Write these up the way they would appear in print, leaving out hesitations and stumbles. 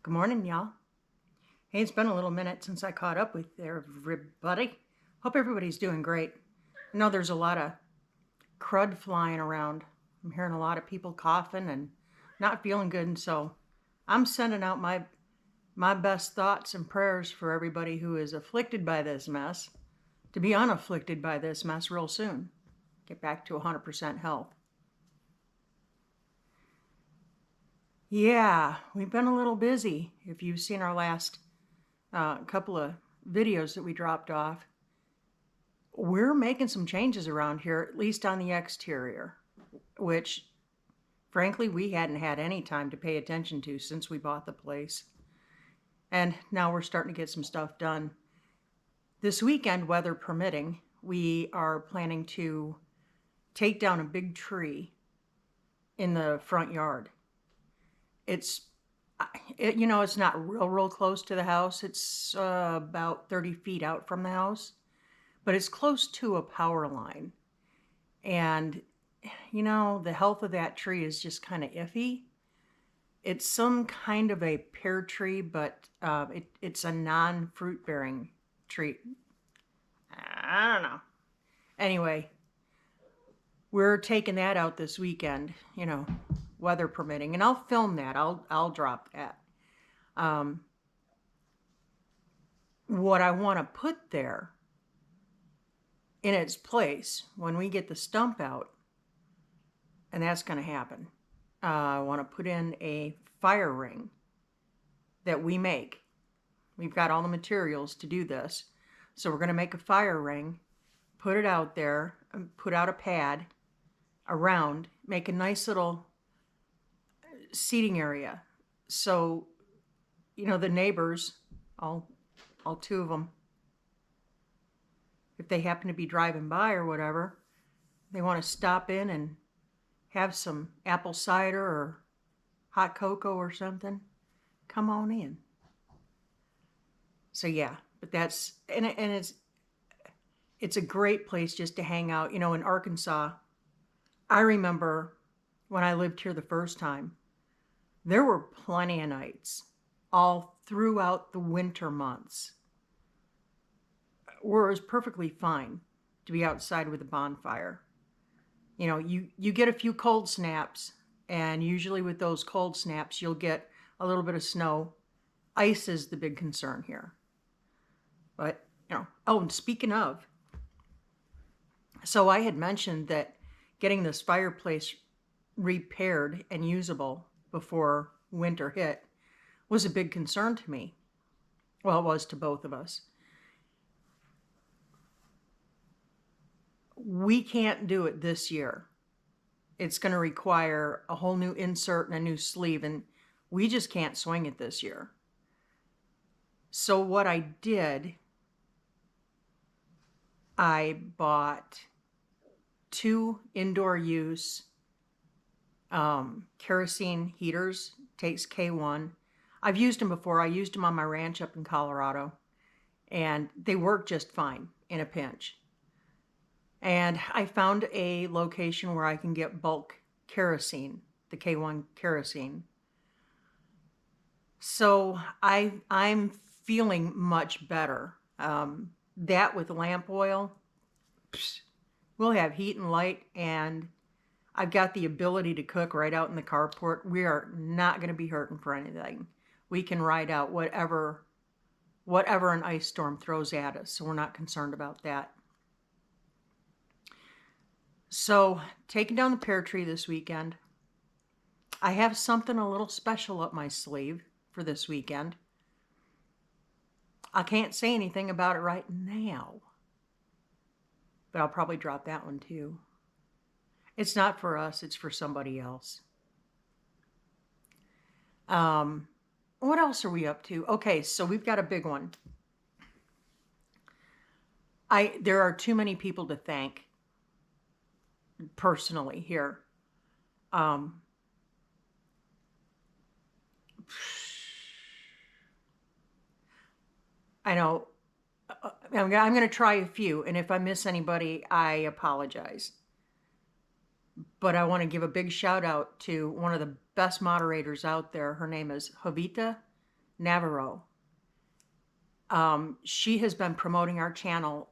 Good morning, y'all. Hey, it's been a little minute since I caught up with everybody. Hope everybody's doing great. I know there's a lot of crud flying around. I'm hearing a lot of people coughing and not feeling good, and so I'm sending out my best thoughts and prayers for everybody who is afflicted by this mess to be unafflicted by this mess real soon. Get back to 100% health. Yeah, we've been a little busy. If you've seen our last couple of videos that we dropped off, we're making some changes around here, at least on the exterior, which frankly we hadn't had any time to pay attention to since we bought the place. And now we're starting to get some stuff done. This weekend, weather permitting, we are planning to take down a big tree in the front yard. It's not real close to the house. It's about 30 feet out from the house, but it's close to a power line. And, the health of that tree is just kind of iffy. It's some kind of a pear tree, but it's a non-fruit bearing tree. I don't know. Anyway, we're taking that out this weekend, weather permitting, and I'll film that. I'll drop that. What I want to put there in its place when we get the stump out, and that's going to happen. I want to put in a fire ring that we make. We've got all the materials to do this. So we're going to make a fire ring, put it out there, put out a pad around, make a nice little seating area. So, the neighbors, all two of them, if they happen to be driving by or whatever, they want to stop in and have some apple cider or hot cocoa or something, come on in. So yeah, but that's, and it's a great place just to hang out. In Arkansas, I remember when I lived here the first time, there were plenty of nights all throughout the winter months where it was perfectly fine to be outside with a bonfire. You get a few cold snaps, and usually with those cold snaps, you'll get a little bit of snow. Ice is the big concern here. But, oh, and speaking of, so I had mentioned that getting this fireplace repaired and usable before winter hit was a big concern to me. Well, it was to both of us. We can't do it this year. It's going to require a whole new insert and a new sleeve, and we just can't swing it this year. So what I did, I bought 2 indoor use kerosene heaters, Tate's K1. I've used them before. I used them on my ranch up in Colorado, and they work just fine in a pinch. And I found a location where I can get bulk kerosene, the K1 kerosene. So I'm feeling much better. That with lamp oil, we'll have heat and light, and I've got the ability to cook right out in the carport. We are not going to be hurting for anything. We can ride out whatever an ice storm throws at us, so we're not concerned about that. So, taking down the pear tree this weekend. I have something a little special up my sleeve for this weekend. I can't say anything about it right now, but I'll probably drop that one too. It's not for us, it's for somebody else. What else are we up to? Okay, so we've got a big one. There are too many people to thank personally here. I know I'm going to try a few, and if I miss anybody, I apologize. But I want to give a big shout out to one of the best moderators out there. Her name is Jovita Navarro. She has been promoting our channel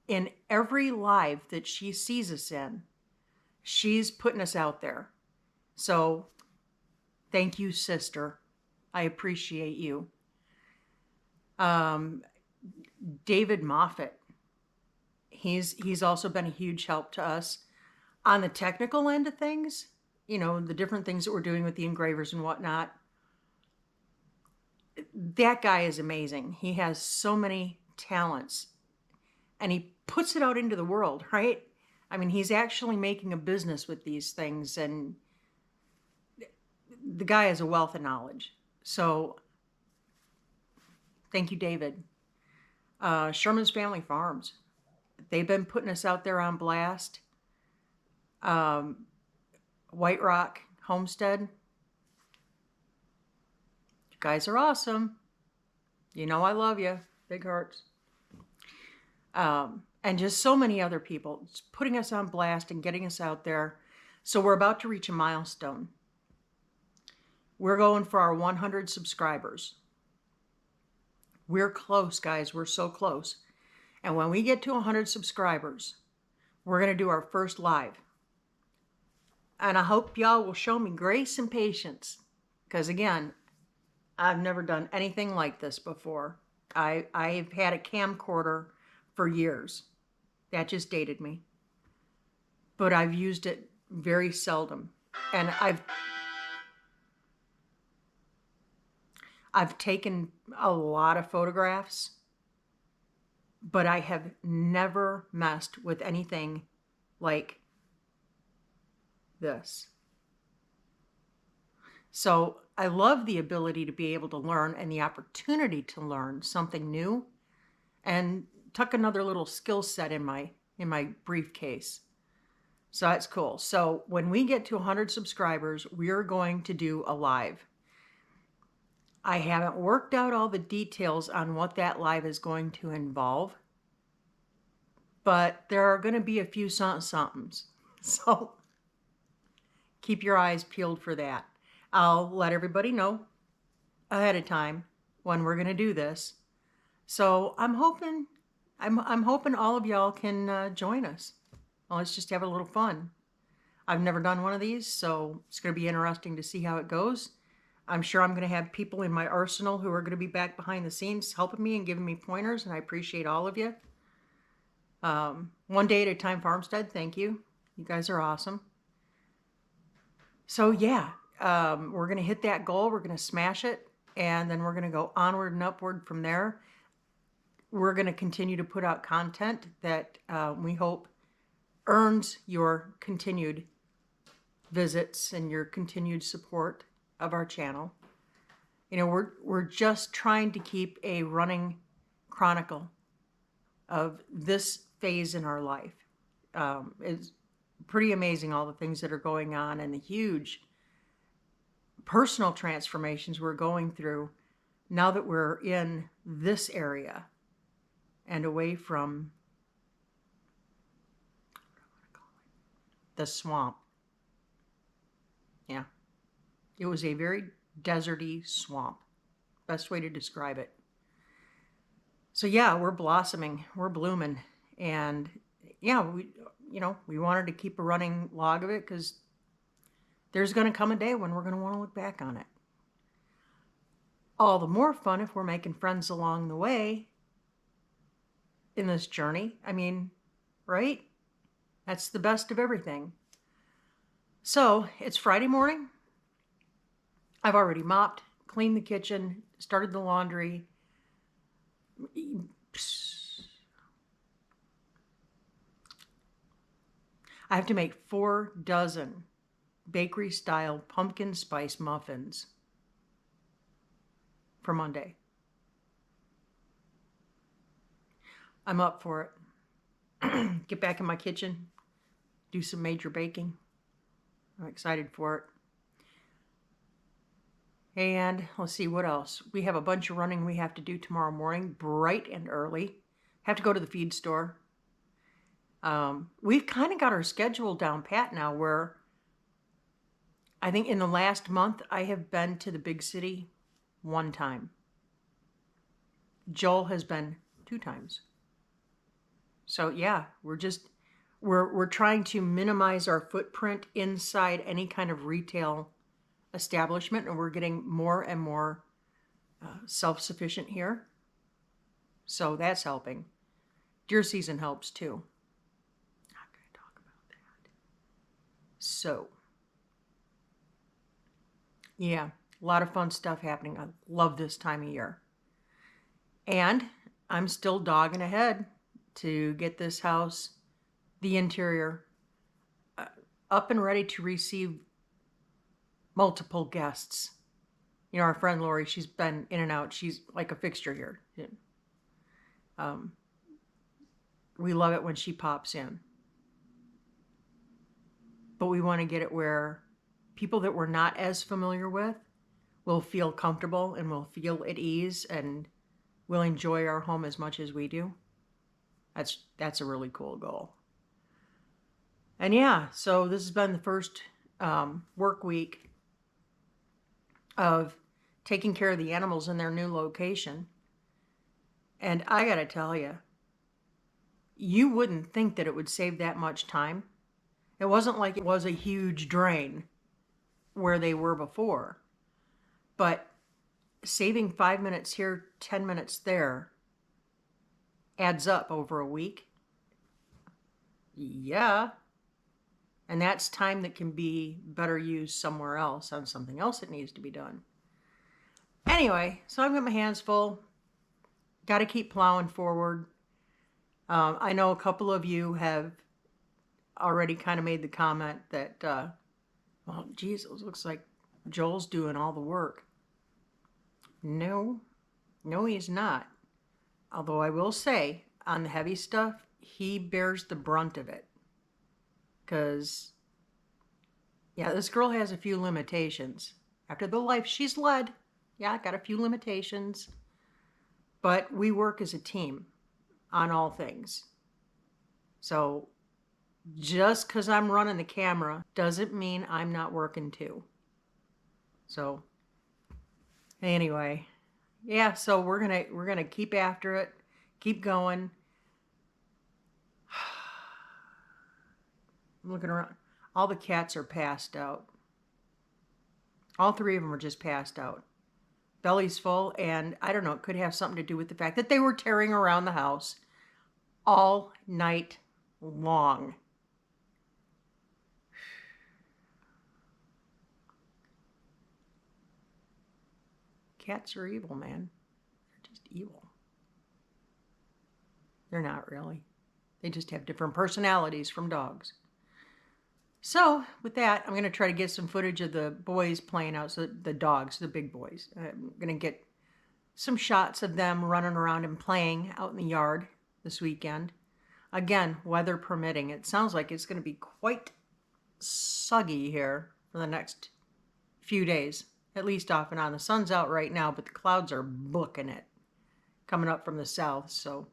in every live that she sees us in. She's putting us out there. So thank you, sister. I appreciate you. David Moffat. He's also been a huge help to us on the technical end of things. You know, the different things that we're doing with the engravers and whatnot. That guy is amazing. He has so many talents and he puts it out into the world, right? I mean, he's actually making a business with these things, and the guy has a wealth of knowledge. So thank you, David. Sherman's Family Farms. They've been putting us out there on blast. White Rock Homestead. You guys are awesome. You know I love you. Big hearts. And just so many other people just putting us on blast and getting us out there. So we're about to reach a milestone. We're going for our 100 subscribers. We're close, guys. We're so close. And when we get to 100 subscribers, we're going to do our first live. And I hope y'all will show me grace and patience. Because again, I've never done anything like this before. I've had a camcorder for years. That just dated me. But I've used it very seldom. And I've taken a lot of photographs, but I have never messed with anything like this. So I love the ability to be able to learn and the opportunity to learn something new and tuck another little skill set in my briefcase. So that's cool. So when we get to 100 subscribers, we're going to do a live. I haven't worked out all the details on what that live is going to involve, but there are going to be a few somethings. So keep your eyes peeled for that. I'll let everybody know ahead of time when we're going to do this. So I'm hoping all of y'all can join us. Well, let's just have a little fun. I've never done one of these, so it's going to be interesting to see how it goes. I'm sure I'm going to have people in my arsenal who are going to be back behind the scenes helping me and giving me pointers, and I appreciate all of you. One day at a time, Farmstead, thank you. You guys are awesome. So yeah, we're going to hit that goal. We're going to smash it, and then we're going to go onward and upward from there. We're going to continue to put out content that we hope earns your continued visits and your continued support of our channel. You know, we're just trying to keep a running chronicle of this phase in our life. It's pretty amazing all the things that are going on and the huge personal transformations we're going through now that we're in this area and away from the swamp. Yeah. It was a very deserty swamp. Best way to describe it. So yeah, we're blossoming, we're blooming. And yeah, we wanted to keep a running log of it because there's going to come a day when we're going to want to look back on it. All the more fun if we're making friends along the way in this journey. I mean, right? That's the best of everything. So it's Friday morning. I've already mopped, cleaned the kitchen, started the laundry. I have to make 4 dozen bakery-style pumpkin spice muffins for Monday. I'm up for it. Get back in my kitchen, do some major baking. I'm excited for it. And let's see what else. We have a bunch of running we have to do tomorrow morning, bright and early. Have to go to the feed store. We've kind of got our schedule down pat now where I think in the last month I have been to the big city 1 time. Joel has been 2 times. So yeah, we're trying to minimize our footprint inside any kind of retail establishment, and we're getting more and more self-sufficient here. So that's helping. Deer season helps too. Not going to talk about that. So yeah, a lot of fun stuff happening. I love this time of year. And I'm still dogging ahead to get this house, the interior, up and ready to receive multiple guests. You know, our friend Lori, she's been in and out. She's like a fixture here. We love it when she pops in. But we want to get it where people that we're not as familiar with will feel comfortable and will feel at ease and will enjoy our home as much as we do. That's a really cool goal. And yeah, so this has been the first work week of taking care of the animals in their new location. And I gotta tell you, you wouldn't think that it would save that much time. It wasn't like it was a huge drain where they were before. But saving 5 minutes here, 10 minutes there adds up over a week. Yeah. And that's time that can be better used somewhere else on something else that needs to be done. Anyway, so I've got my hands full. Got to keep plowing forward. I know a couple of you have already kind of made the comment that, well, geez, it looks like Joel's doing all the work. No, he's not. Although I will say, on the heavy stuff, he bears the brunt of it. Because, yeah, this girl has a few limitations. After the life she's led, yeah, got a few limitations. But we work as a team on all things. So just because I'm running the camera doesn't mean I'm not working too. So anyway, yeah, so we're gonna keep after it, keep going. I'm looking around. All the cats are passed out. All 3 of them are just passed out. Belly's full, and I don't know, it could have something to do with the fact that they were tearing around the house all night long. Cats are evil, man. They're just evil. They're not really. They just have different personalities from dogs. So with that, I'm going to try to get some footage of the boys playing out, so the dogs, the big boys. I'm going to get some shots of them running around and playing out in the yard this weekend. Again, weather permitting. It sounds like it's going to be quite soggy here for the next few days, at least off and on. The sun's out right now, but the clouds are booking it coming up from the south. So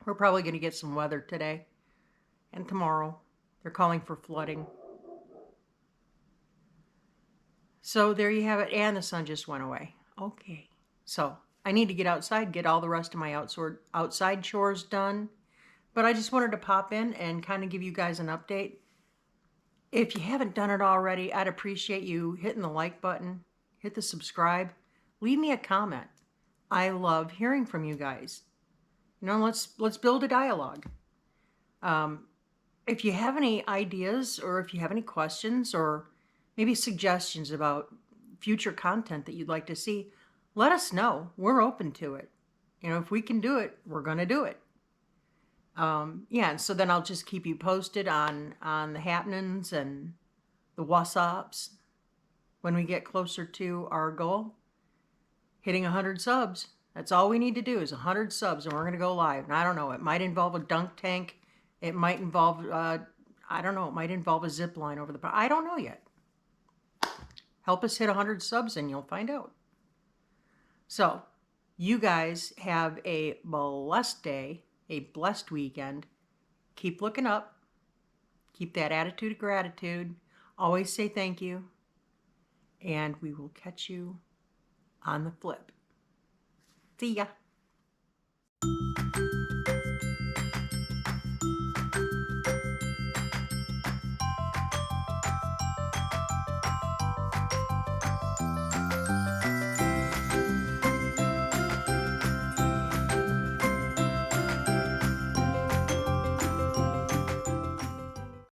we're probably going to get some weather today and tomorrow. They're calling for flooding. So there you have it. And the sun just went away. Okay. So I need to get outside, get all the rest of my outside chores done. But I just wanted to pop in and kind of give you guys an update. If you haven't done it already, I'd appreciate you hitting the like button, hit the subscribe, leave me a comment. I love hearing from you guys. You know, let's build a dialogue. If you have any ideas, or if you have any questions, or maybe suggestions about future content that you'd like to see, let us know. We're open to it. You know, if we can do it, we're going to do it. Yeah, and so then I'll just keep you posted on the happenings and the what's-ups when we get closer to our goal, hitting 100 subs. That's all we need to do is 100 subs, and we're going to go live. And I don't know, it might involve a dunk tank. It might involve, I don't know, it might involve a zip line over the... I don't know yet. Help us hit 100 subs and you'll find out. So, you guys have a blessed day, a blessed weekend. Keep looking up. Keep that attitude of gratitude. Always say thank you. And we will catch you on the flip. See ya.